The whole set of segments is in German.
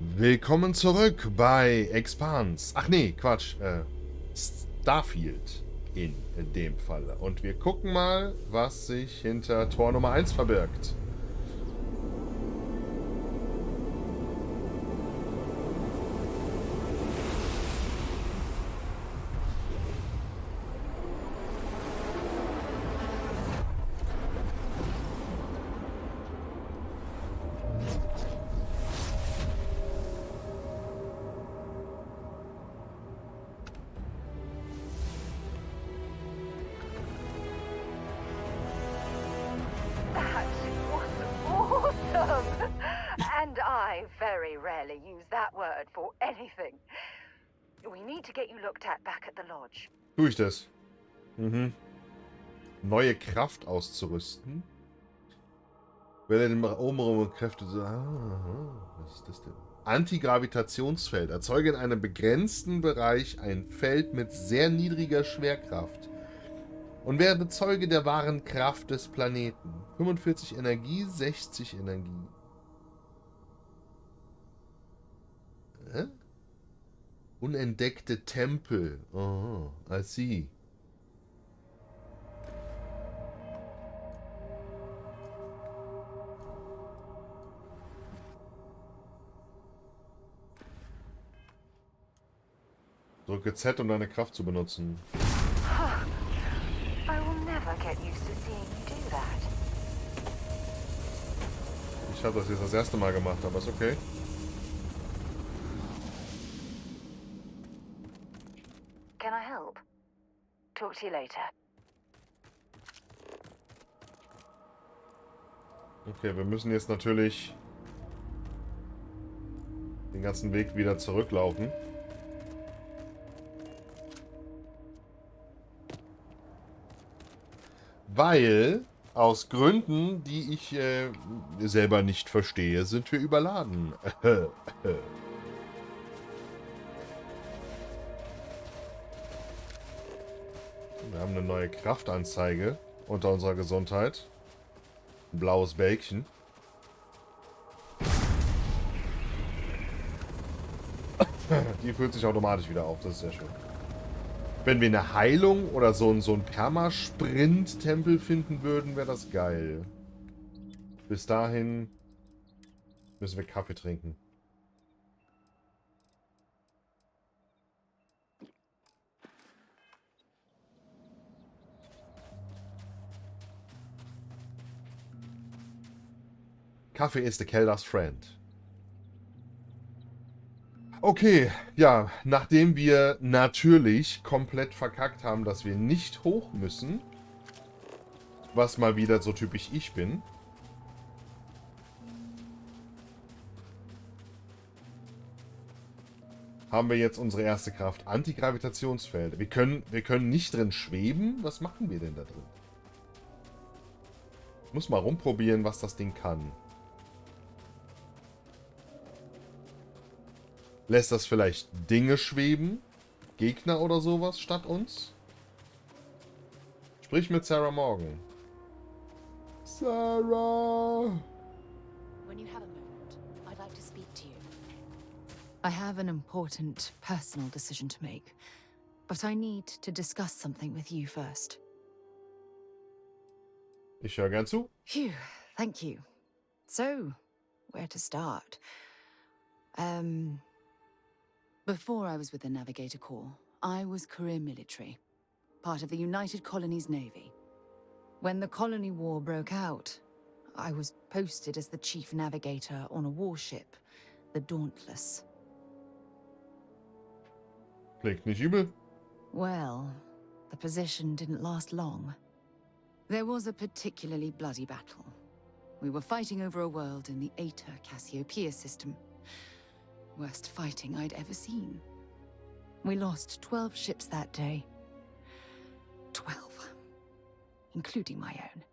Willkommen zurück bei Expans. Ach nee, Quatsch. Starfield in dem Falle. Und wir gucken mal, was sich hinter Tor Nummer 1 verbirgt. And I very rarely use that word for anything. We need to get you looked at back at the lodge. Tue ich das? Neue Kraft auszurüsten. Werde den oberen Kräfte... was ist das denn? Antigravitationsfeld. Erzeuge in einem begrenzten Bereich ein Feld mit sehr niedriger Schwerkraft. Und werde Zeuge der wahren Kraft des Planeten. 45 Energie, 60 Energie. Unentdeckte Tempel. Oh, I see. Drücke Z, um deine Kraft zu benutzen. I will never get used to seeing you do that. Ich habe das jetzt das erste Mal gemacht, aber ist okay. Can I help? Talk to you later. Okay, wir müssen jetzt natürlich den ganzen Weg wieder zurücklaufen. Weil, aus Gründen, die ich selber nicht verstehe, sind wir überladen. Wir haben eine neue Kraftanzeige unter unserer Gesundheit. Ein blaues Bällchen. Die füllt sich automatisch wieder auf, das ist sehr schön. Wenn wir eine Heilung oder so ein Permasprint-Tempel finden würden, wäre das geil. Bis dahin müssen wir Kaffee trinken. Kaffee ist the Keldars friend. Okay, ja, nachdem wir natürlich komplett verkackt haben, dass wir nicht hoch müssen, was mal wieder so typisch ich bin, haben wir jetzt unsere erste Kraft. Antigravitationsfeld. Wir können nicht drin schweben. Was machen wir denn da drin? Ich muss mal rumprobieren, was das Ding kann. Lässt das vielleicht Dinge schweben? Gegner oder sowas statt uns? Sprich mit Sarah Morgan. Sarah! When you have a moment, I'd like to speak to you. I have an important personal decision to make, but I need to discuss something with you first. Ich höre gern zu. Phew, thank you. So, where to start? Before I was with the Navigator Corps, I was career military, part of the United Colonies Navy. When the colony war broke out, I was posted as the chief navigator on a warship, the Dauntless. Klingt nicht übel. Well, the position didn't last long. There was a particularly bloody battle. We were fighting over a world in the Eta Cassiopeia system. Worst fighting I'd ever seen. We lost 12 ships that day. 12. Including my own.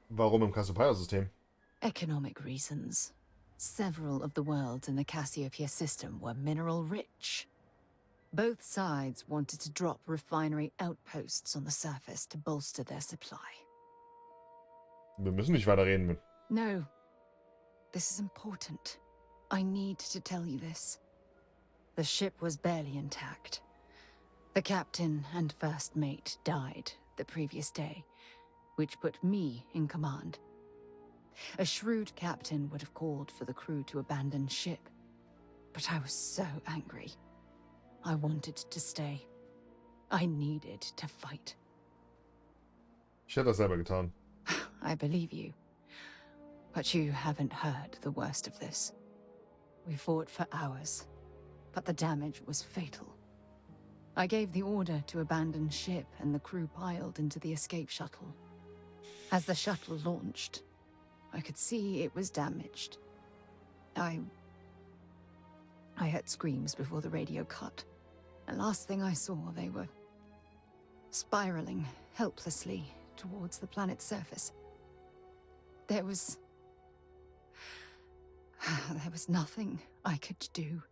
Warum im Cassiopeia-System? Economic reasons. Several of the worlds in the Cassiopeia system were mineral rich. Both sides wanted to drop refinery outposts on the surface to bolster their supply. Wir müssen nicht weiterreden. No. This is important. I need to tell you this. The ship was barely intact. The captain and first mate died the previous day, which put me in command. A shrewd captain would have called for the crew to abandon ship, but I was so angry. I wanted to stay. I needed to fight. Ich hätte das selber getan. I believe you. But you haven't heard the worst of this. We fought for hours, but the damage was fatal. I gave the order to abandon ship and the crew piled into the escape shuttle. As the shuttle launched, I could see it was damaged. I heard screams before the radio cut. And last thing I saw, they were spiraling helplessly towards the planet's surface. There was nothing I could do.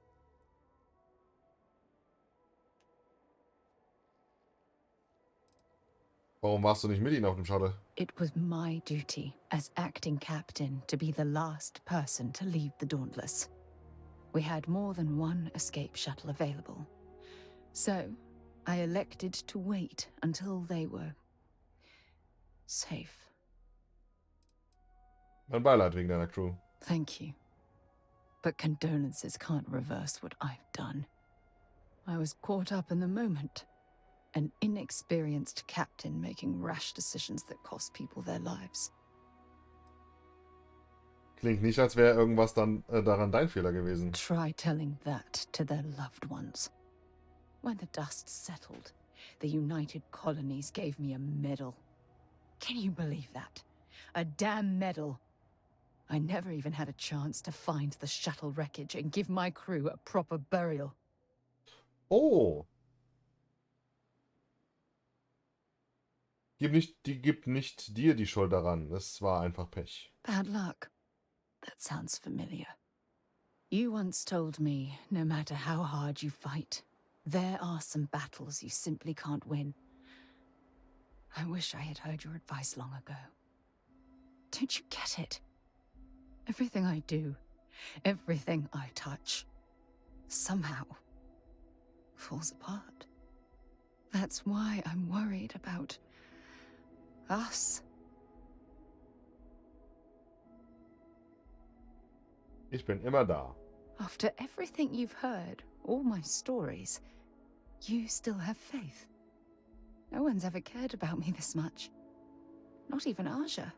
Warum warst du nicht mit ihnen auf dem Shuttle? It was my duty as acting captain to be the last person to leave the Dauntless. We had more than one escape shuttle available. So, I elected to wait until they were safe. Mein Beileid wegen deiner Crew. Thank you. But condolences can't reverse what I've done. I was caught up in the moment. An inexperienced captain making rash decisions that cost people their lives. Klingt nicht, als wäre irgendwas dann daran dein Fehler gewesen. Try telling that to their loved ones. When the dust settled, the United Colonies gave me a medal. Can you believe that? A damn medal. I never even had a chance to find the shuttle wreckage and give my crew a proper burial. Oh! Gib nicht dir die Schuld daran. Das war einfach Pech. Bad luck. That sounds familiar. You once told me, no matter how hard you fight, there are some battles you simply can't win. I wish I had heard your advice long ago. Don't you get it? Everything I do, everything I touch, somehow falls apart. That's why I'm worried about us. Ich bin immer da. After everything you've heard, all my stories, you still have faith. No one's ever cared about me this much. Not even Aja.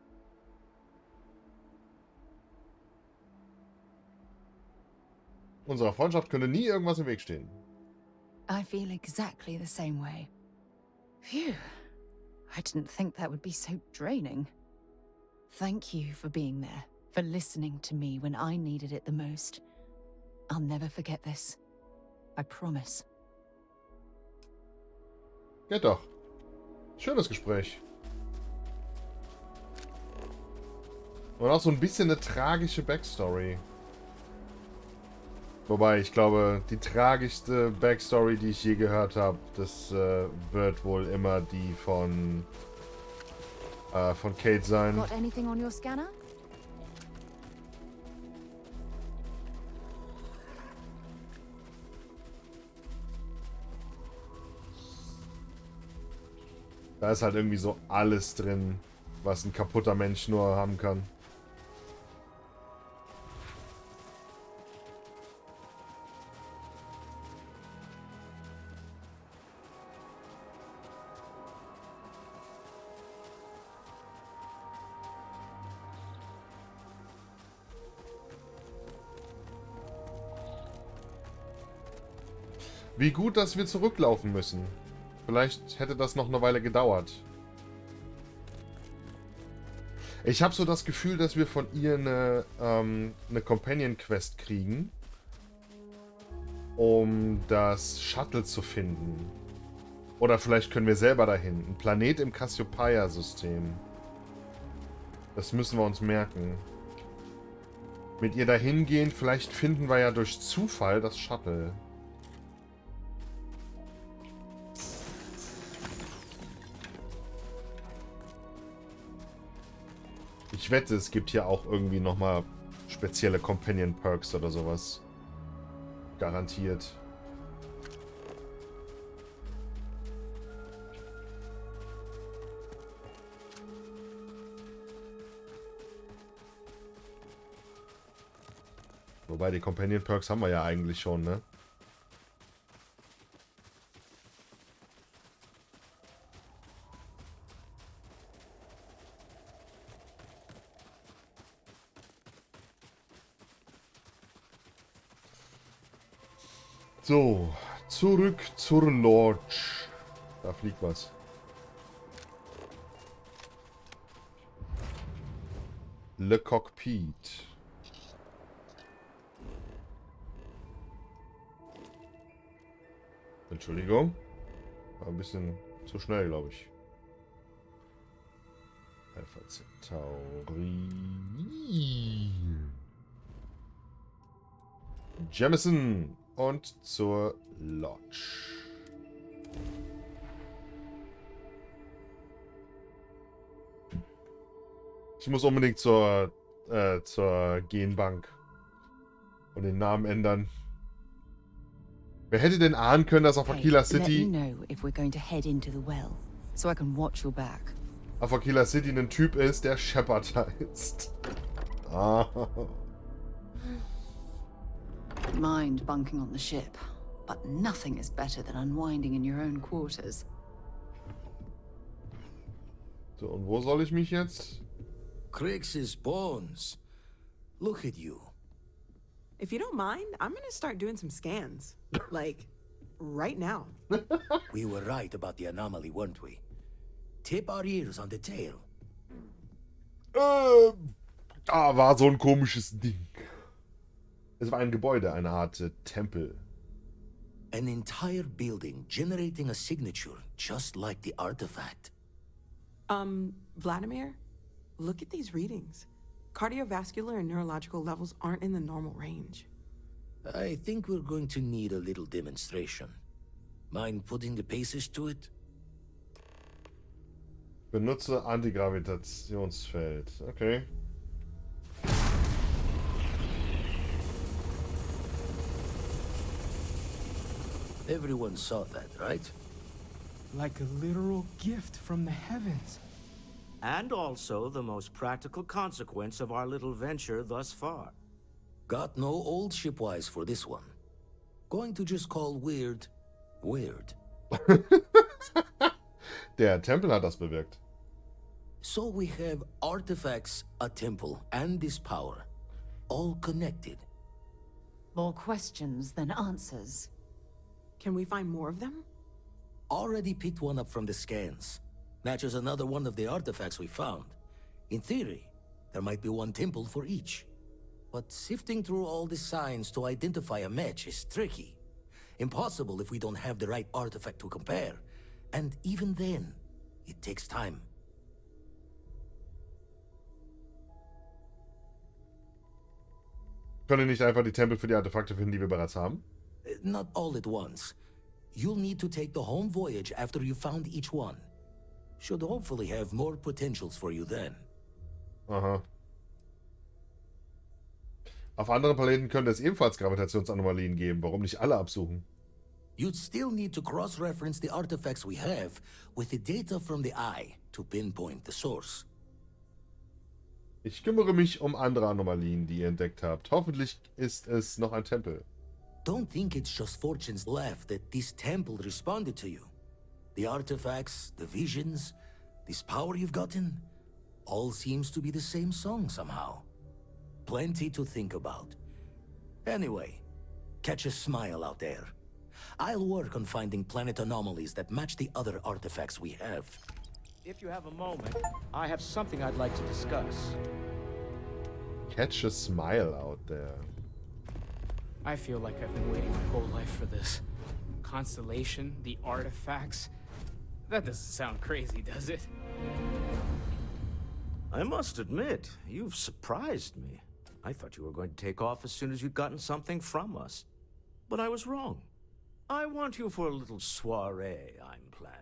Unserer Freundschaft könnte nie irgendwas im Weg stehen. I feel exactly the same way. Phew. I didn't think that would be so draining. Thank you for being there, for listening to me when I needed it the most. I'll never forget this. I promise. Geht doch. Schönes Gespräch. Und auch so ein bisschen eine tragische Backstory. Wobei, ich glaube, die tragischste Backstory, die ich je gehört habe, das wird wohl immer die von Kate sein. Got anything on your scanner? Da ist halt irgendwie so alles drin, was ein kaputter Mensch nur haben kann. Wie gut, dass wir zurücklaufen müssen. Vielleicht hätte das noch eine Weile gedauert. Ich habe so das Gefühl, dass wir von ihr eine Companion-Quest kriegen, um das Shuttle zu finden. Oder vielleicht können wir selber dahin. Ein Planet im Cassiopeia-System. Das müssen wir uns merken. Mit ihr dahin gehen, vielleicht finden wir ja durch Zufall das Shuttle. Ich wette, es gibt hier auch irgendwie nochmal spezielle Companion Perks oder sowas. Garantiert. Wobei, die Companion Perks haben wir ja eigentlich schon, ne? So, zurück zur Lodge. Da fliegt was. Le Cockpit. Entschuldigung. War ein bisschen zu schnell, glaube ich. Alpha Centauri. Jamison und zur Lodge. Ich muss unbedingt zur Genbank und den Namen ändern. Wer hätte denn ahnen können, dass auf Aquila City auf Aquila City ein Typ ist, der Shepard heißt. Ah. Mind bunking on the ship, but nothing is better than unwinding in your own quarters. So, und wo soll ich mich jetzt? Crix's bones. Look at you. If you don't mind, I'm gonna start doing some scans. Like, right now. We were right about the anomaly, weren't we? Tip our ears on the tale. War so ein komisches Ding. Es war ein Gebäude, eine Art Tempel. An entire building generating a signature just like the artifact. Vladimir, look at these readings. Cardiovascular and neurological levels aren't in the normal range. I think we're going to need a little demonstration. Mind putting the paces to it? Benutze Antigravitationsfeld. Okay. Everyone saw that, right? Like a literal gift from the heavens. And also the most practical consequence of our little venture thus far. Got no old shipwise for this one. Going to just call weird, weird. Der Tempel hat das bewirkt. So we have artifacts, a temple, and this power. All connected. More questions than answers. Can we find more of them? Already picked one up from the scans. Matches another one of the artifacts we found. In theory, there might be one temple for each. But sifting through all the signs to identify a match is tricky. Impossible if we don't have the right artifact to compare. And even then, it takes time. Können nicht einfach die Tempel für die Artefakte finden, die wir bereits haben? Not all at once. You'll need to take the home voyage after you found each one. Should hopefully have more potentials for you then. Aha. Auf anderen Planeten könnte es ebenfalls Gravitationsanomalien geben. Warum nicht alle absuchen? You'd still need to cross-reference the artifacts we have with the data from the eye to pinpoint the source. Ich kümmere mich um andere Anomalien, die ihr entdeckt habt. Hoffentlich ist es noch ein Tempel. Don't think it's just Fortune's laugh that this temple responded to you. The artifacts, the visions, this power you've gotten, all seems to be the same song somehow. Plenty to think about. Anyway, catch a smile out there. I'll work on finding planet anomalies that match the other artifacts we have. If you have a moment, I have something I'd like to discuss. Catch a smile out there. I feel like I've been waiting my whole life for this. Constellation, the artifacts. That doesn't sound crazy, does it? I must admit, you've surprised me. I thought you were going to take off as soon as you'd gotten something from us. But I was wrong. I want you for a little soiree I'm planning.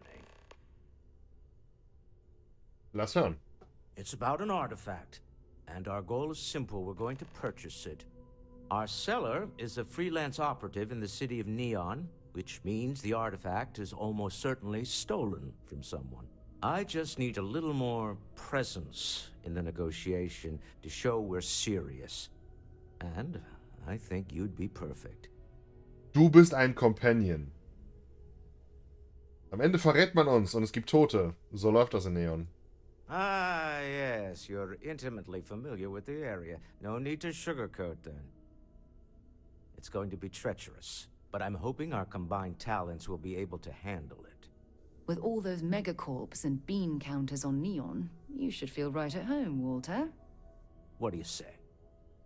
Lass hören. It's about an artifact, and our goal is simple. We're going to purchase it. Our seller is a freelance operative in the city of Neon, which means the artifact is almost certainly stolen from someone. I just need a little more presence in the negotiation to show we're serious. And I think you'd be perfect. Du bist ein Companion. Am Ende verrät man uns und es gibt Tote. So läuft das in Neon. Ah, yes, you're intimately familiar with the area. No need to sugarcoat then. It's going to be treacherous, but I'm hoping our combined talents will be able to handle it. With all those megacorps and bean counters on Neon, you should feel right at home, Walter. What do you say?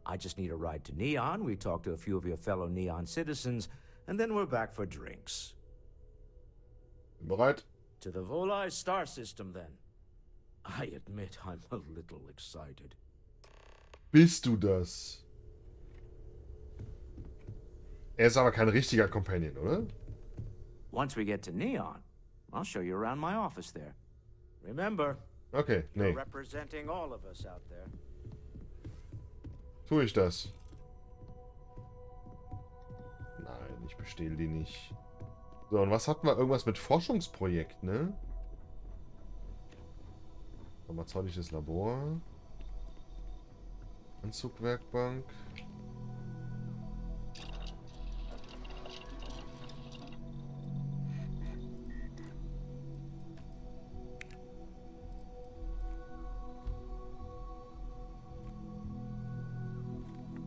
I just need a ride to Neon, we talk to a few of your fellow Neon citizens, and then we're back for drinks. Bereit? To the Volai star system, then. I admit I'm a little excited. Bist du das? Er ist aber kein richtiger Companion, oder? Once we get to Neon, I'll show you around my office there. Remember, Okay, you're nee. representing all of us out there. Tue ich das? Nein, ich bestehle die nicht. So, und was hatten wir? Irgendwas mit Forschungsprojekt, ne? Pharmazeutisches Labor. Anzugwerkbank.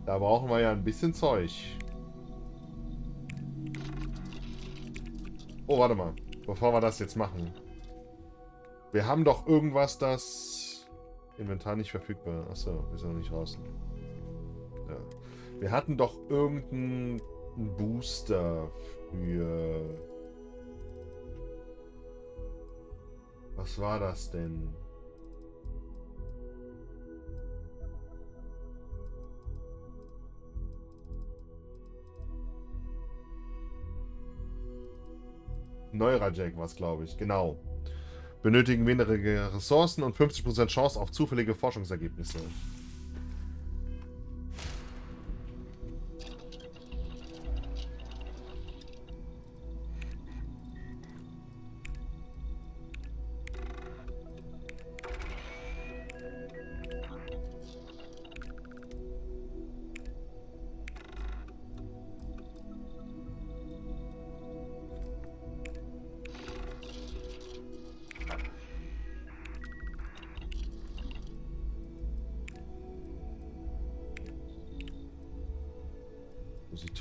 Da brauchen wir ja ein bisschen Zeug. Oh, warte mal. Bevor wir das jetzt machen. Wir haben doch irgendwas, das... Inventar nicht verfügbar. Achso, wir sind noch nicht draußen. Ja. Wir hatten doch irgendeinen Booster für... Was war das denn? Neurajack war es, glaube ich. Genau. Benötigen weniger Ressourcen und 50% Chance auf zufällige Forschungsergebnisse.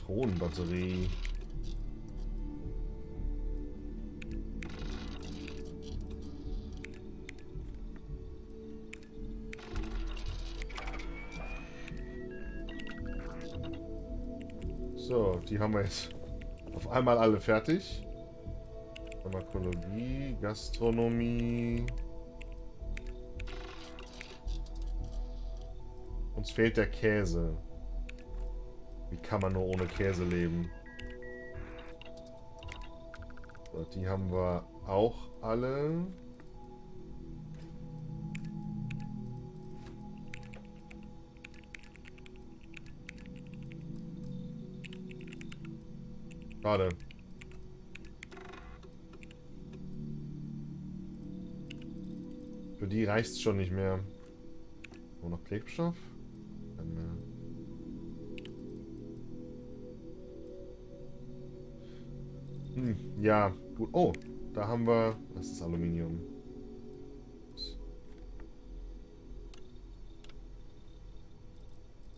Zitronenbatterie. So, die haben wir jetzt auf einmal alle fertig. Pharmakologie, Gastronomie. Uns fehlt der Käse. Wie kann man nur ohne Käse leben? So, die haben wir auch alle. Schade. Für die reicht es schon nicht mehr. Wo noch Klebstoff? Kein mehr. Ja, gut. Oh, da haben wir... Das ist Aluminium.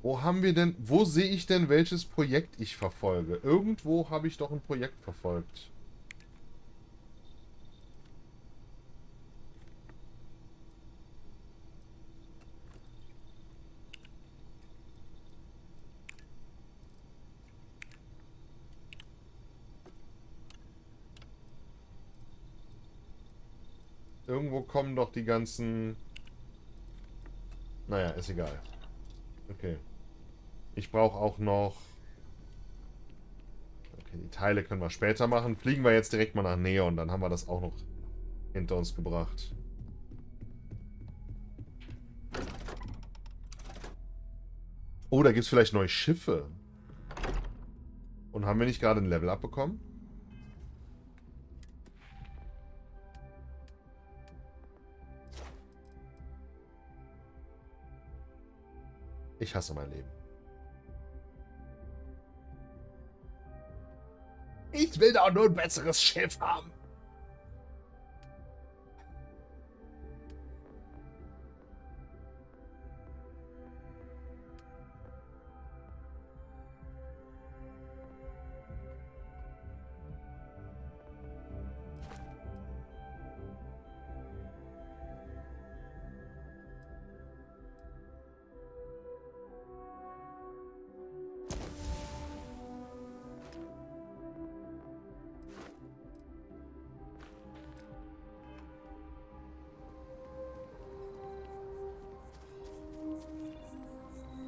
Wo haben wir denn... Wo sehe ich denn, welches Projekt ich verfolge? Irgendwo habe ich doch ein Projekt verfolgt. Irgendwo kommen doch die ganzen... Naja, ist egal. Okay. Ich brauche auch noch... Okay, die Teile können wir später machen. Fliegen wir jetzt direkt mal nach Neon, dann haben wir das auch noch hinter uns gebracht. Oh, da gibt es vielleicht neue Schiffe. Und haben wir nicht gerade ein Level abbekommen? Ich hasse mein Leben. Ich will doch nur ein besseres Schiff haben.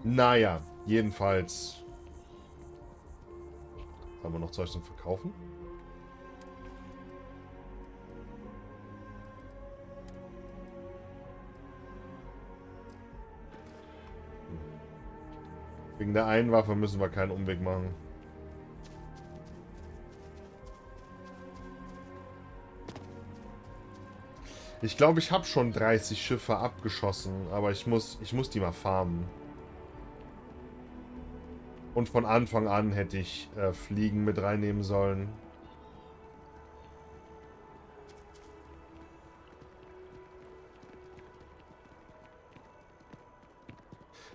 Naja, jedenfalls haben wir noch Zeug zum Verkaufen. Wegen der einen Waffe müssen wir keinen Umweg machen. Ich glaube, ich habe schon 30 Schiffe abgeschossen, aber ich muss die mal farmen. Und von Anfang an hätte ich Fliegen mit reinnehmen sollen.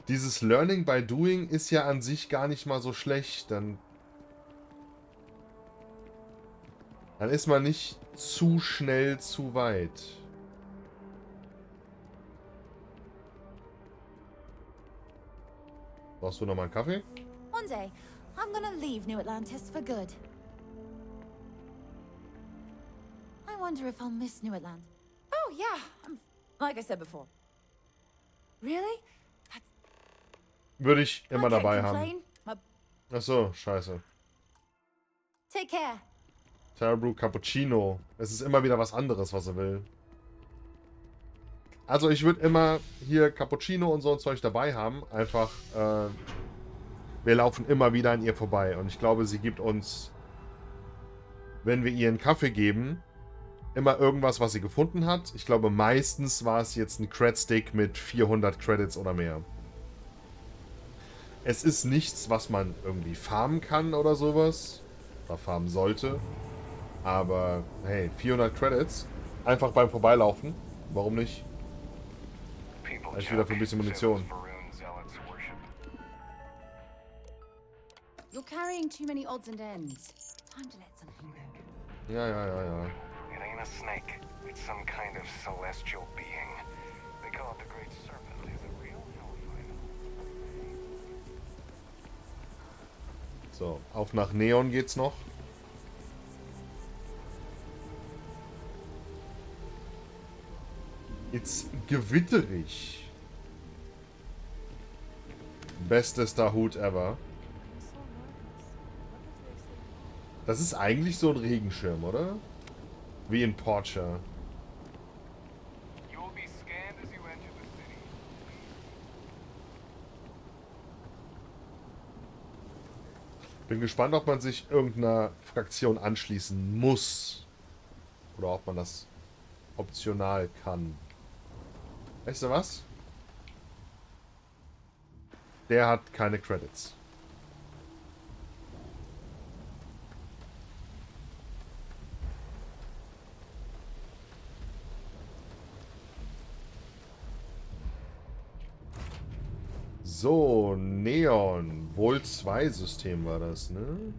Dieses Learning by Doing ist ja an sich gar nicht mal so schlecht. Dann ist man nicht zu schnell zu weit. Brauchst du noch mal einen Kaffee? One day, I'm gonna leave New Atlantis for good. I wonder if I'll miss New Atlantis. Oh, yeah. Like I said before. Really? Würde ich I immer can't dabei haben. complain. Ach so, scheiße. Take care. Terra Brew Cappuccino. Es ist immer wieder was anderes, was er will. Also ich würde immer hier Cappuccino und so ein Zeug dabei haben. Einfach, wir laufen immer wieder an ihr vorbei. Und ich glaube, sie gibt uns, wenn wir ihr einen Kaffee geben, immer irgendwas, was sie gefunden hat. Ich glaube, meistens war es jetzt ein Cred-Stick mit 400 Credits oder mehr. Es ist nichts, was man irgendwie farmen kann oder sowas. Oder farmen sollte. Aber, hey, 400 Credits. Einfach beim Vorbeilaufen. Warum nicht? Vielleicht wieder für ein bisschen Munition. You're carrying too many odds and ends. Time to let something go. Ja. It ain't a snake. It's some kind of celestial being. They call it the Great Serpent. Is it real? Hellfire. So, auf nach Neon geht's noch. Jetzt gewitterig. Bestester Hut ever. Das ist eigentlich so ein Regenschirm, oder? Wie in Portia. You will be scanned as you enter the city. Bin gespannt, ob man sich irgendeiner Fraktion anschließen muss. Oder ob man das optional kann. Weißt du was? Der hat keine Credits. So, Neon. Wollt 2 System war das, ne?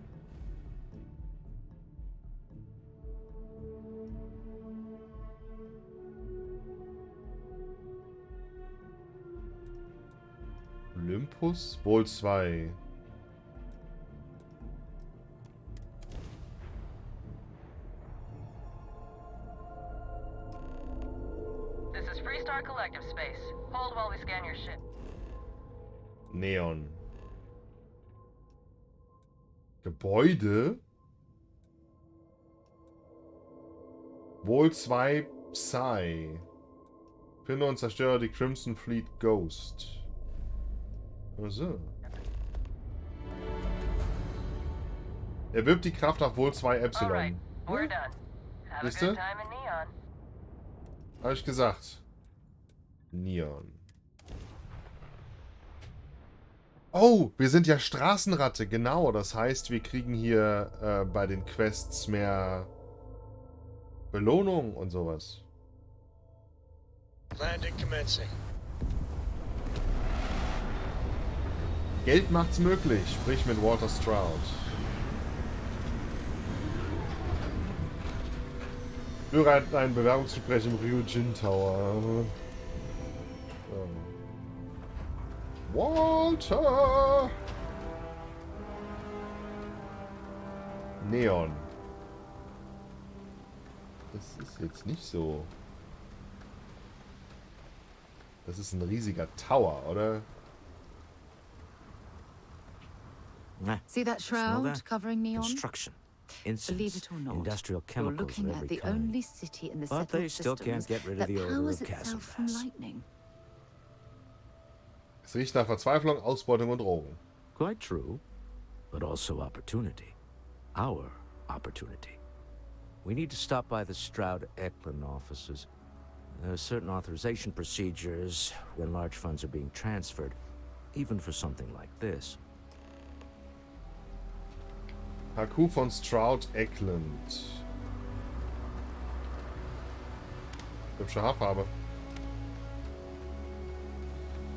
Olympus? Wollt 2. This is Freestar Collective Space. Hold while we scan your ship. Neon. Gebäude? Wohl 2 Psy. Finde und zerstöre die Crimson Fleet Ghost. Also. Erwirbt die Kraft nach wohl 2 All right, Epsilon. we're done. Have a Siehste? good time in Neon. Habe ich gesagt. Neon. Oh, wir sind ja Straßenratte, genau. Das heißt, wir kriegen hier bei den Quests mehr Belohnung und sowas. Landing commencing. Geld macht's möglich. Sprich mit Walter Stroud. Führe ein Bewerbungsgespräch im Ryujin Tower. Walter! Neon. Das ist jetzt nicht so. Das ist ein riesiger Tower, oder? See that Smell shroud that? covering Neon? Construction, Believe incense, it or not, industrial you're chemicals looking of at every the kind. only city in the But settled they still can't systems get rid of that the odor powers of itself from Castle lightning. Es riecht nach Verzweiflung, Ausbeutung und Drogen. Quite true, but also opportunity. Our opportunity. We need to stop by the Stroud-Eklund offices. There are certain authorization procedures when large funds are being transferred, even for something like this. HQ von Stroud-Eklund. Hübsche Haarfarbe.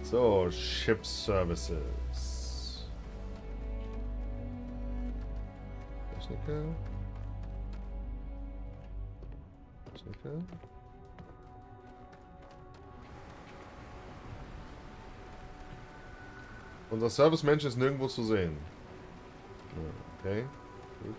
So, Ship Services. Techniker. Techniker. Unser Servicemensch ist nirgendwo zu sehen. Okay. Gut.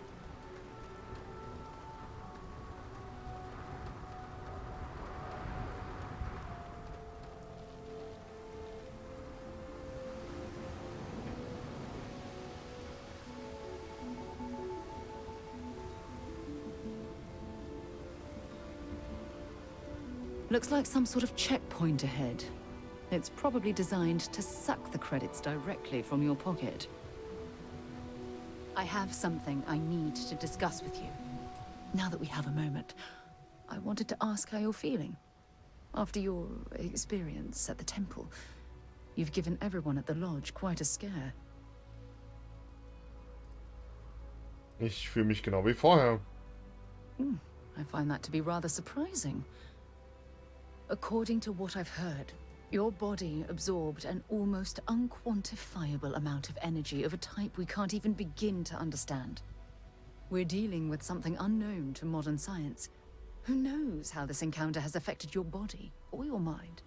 Looks like some sort of checkpoint ahead. It's probably designed to suck the credits directly from your pocket. I have something I need to discuss with you. Now that we have a moment, I wanted to ask how you're feeling. After your experience at the temple, you've given everyone at the lodge quite a scare. Ich fühle mich genau wie vorher. I find that to be rather surprising. According to what I've heard, your body absorbed an almost unquantifiable amount of energy of a type we can't even begin to understand. We're dealing with something unknown to modern science. Who knows how this encounter has affected your body or your mind?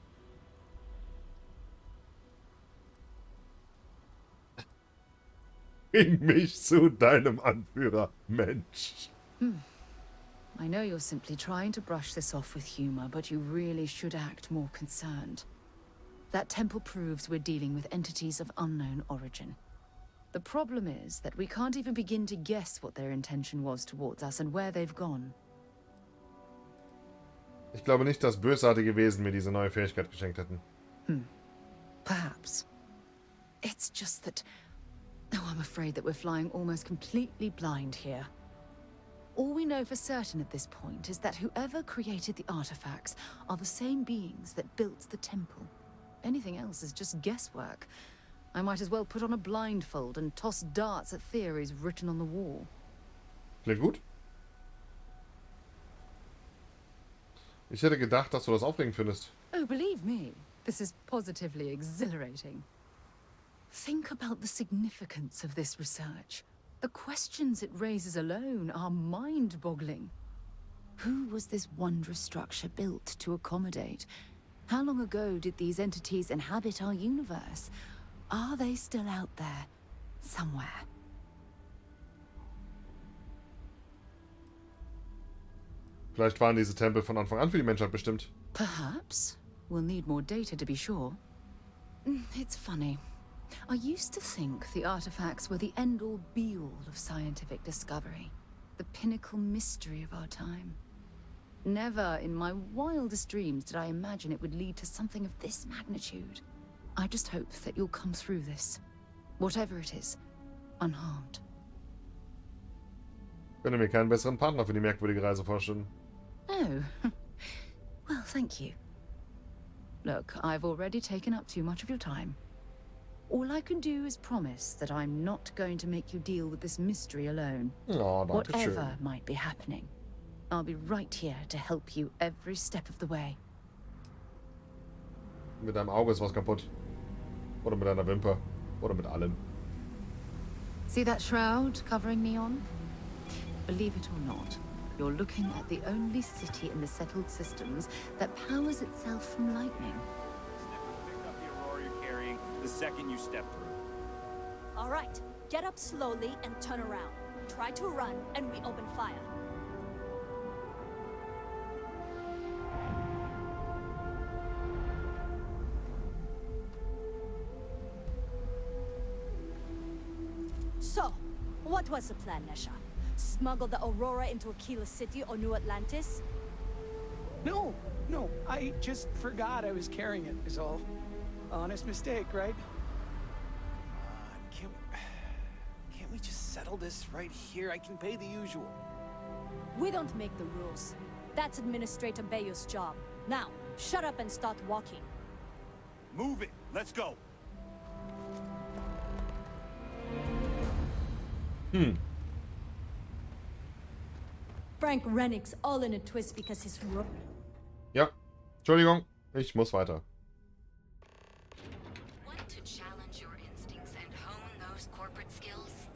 Bring mich zu deinem Anführer, Mensch. I know you're simply trying to brush this off with humor, but you really should act more concerned. That temple proves we're dealing with entities of unknown origin. The problem is that we can't even begin to guess what their intention was towards us and where they've gone. Ich glaube nicht, dass bösartige Wesen mir diese neue Fähigkeit geschenkt hätten. Perhaps. It's just that... Oh, I'm afraid that we're flying almost completely blind here. All we know for certain at this point is that whoever created the artifacts are the same beings that built the temple. Anything else is just guesswork. I might as well put on a blindfold and toss darts at theories written on the wall. Klingt gut. Ich hätte gedacht, dass du das aufregend findest. Oh, believe me, this is positively exhilarating. Think about the significance of this research. The questions it raises alone are mind-boggling. Who was this wondrous structure built to accommodate? How long ago did these entities inhabit our universe? Are they still out there, somewhere? Vielleicht waren diese Tempel von Anfang an für die Menschheit bestimmt. Perhaps. We'll need more data to be sure. It's funny. I used to think the artifacts were the end-all be-all of scientific discovery. The pinnacle mystery of our time. Never in my wildest dreams did I imagine it would lead to something of this magnitude. I just hope that you'll come through this, whatever it is, unharmed. Ich könnte mir keinen besseren Partner für die merkwürdige Reise vorstellen. Oh. Well, thank you. Look, I've already taken up too much of your time. All I can do is promise that I'm not going to make you deal with this mystery alone. Oh, danke schön. Whatever might be happening, I'll be right here to help you every step of the way. Mit deinem Auge ist was kaputt. Oder mit deiner Wimper. Oder mit allem. See that shroud covering Neon? Believe it or not, you're looking at the only city in the settled systems that powers itself from lightning. Pick up the Aurora you're carrying the second you step through. All right, get up slowly and turn around. Try to run, and we open fire. So, what was the plan, Nesha? Smuggle the Aurora into Aquila City or New Atlantis? No, I just forgot I was carrying it, is all. Honest mistake, right? Can't we just settle this right here? I can pay the usual. We don't make the rules. That's Administrator Bayou's job. Now, shut up and start walking. Move it. Let's go. Frank Rennick's all in a twist because he's Ja, Entschuldigung, ich muss weiter. Want to challenge your instincts and hone those corporate skills?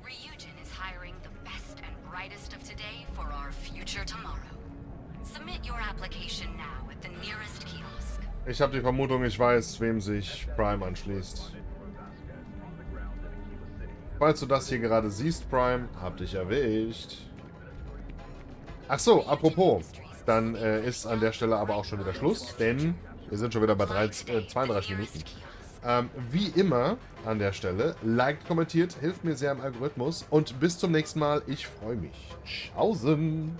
Ryujin is hiring the best and brightest of today for our future tomorrow. Submit your application now at the nearest kiosk. Ich habe die Vermutung, ich weiß, wem sich Prime anschließt. Falls du das hier gerade siehst, Prime, hab dich erwischt. Ach so, apropos, dann ist an der Stelle aber auch schon wieder Schluss, denn wir sind schon wieder bei 32 Minuten. Wie immer an der Stelle, liked, kommentiert, hilft mir sehr im Algorithmus und bis zum nächsten Mal. Ich freue mich. Tschaußen!